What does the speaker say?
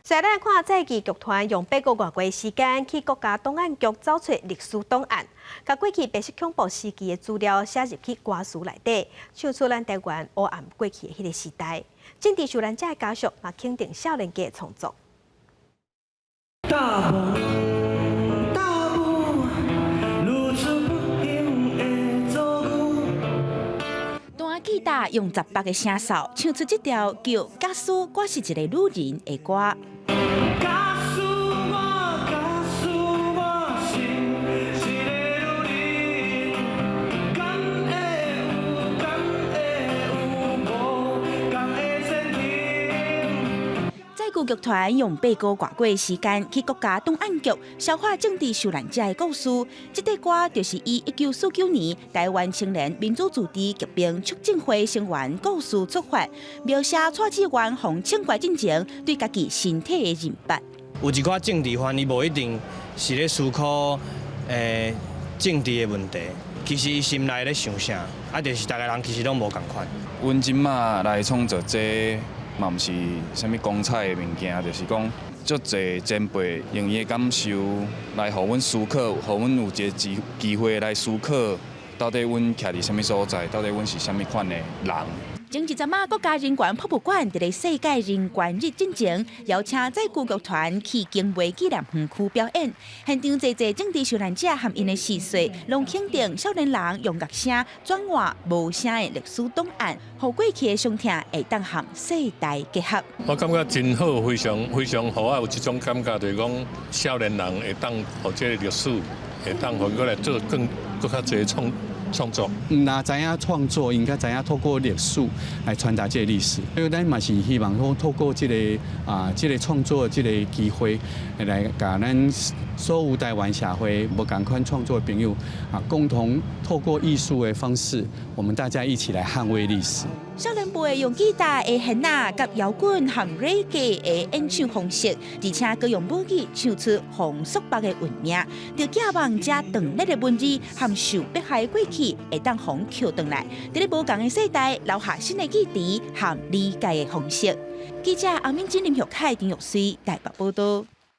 再来看在地剧团用8个月过时间去国家档案局找出历史档案，把过去白色恐怖时期的资料写入去歌词内底，唱出咱台湾黑暗过去的迄个时代。政治受难者的家属嘛肯定少年家的创作。吉他用18个声哨唱出这条叫《假使我是一个女人》的歌。在故剧团用8个月过时间去国家档案局消化政治受难者的故事。这首歌就是以1949年台湾青年民主自治革命促进会成员故事出发，描写蔡志元从清怪进前对家己身体的认识。有一寡政治犯，伊无一定是咧思考政治的问题，其实伊心内咧想啥，就是大家人其实拢无共款。阮即马来创作这。嘛毋是啥物光彩的物件，就是讲足侪前辈用伊的感受来互阮思考，互阮有一个机会来思考，到底阮徛伫啥物所在，到底阮是啥物款的人。前20仔国家人权博物馆伫咧世界人权日进前，邀请在故剧团去经纬纪念园区表演。现场侪政治受难者和因的逝世，拢肯定少年人用乐声转换无声的历史档案，互过去的伤痛会当和世代结合。我感觉真好，非常好啊！有这种感觉，就是讲少年人会当互这个历史，会当互过来做更较侪创作，那知影创作应该知影透过历史来传达这个历史。所以咱嘛是希望说透过这个创作这个机会，来甲咱所有台湾社会无同款创作的朋友共同透过艺术的方式，我们大家一起来捍卫历史。少年辈用吉他的弦啊，甲摇滚和 reggae 的演唱方式，而且佮用母语唱出红束白的韵名，着寄望这长烈的文字和受迫害过去，会当互扣回来，伫咧无同的世代留下新的记忆和理解的方式。记者欧敏珍、林玉凯、丁玉水台北报道。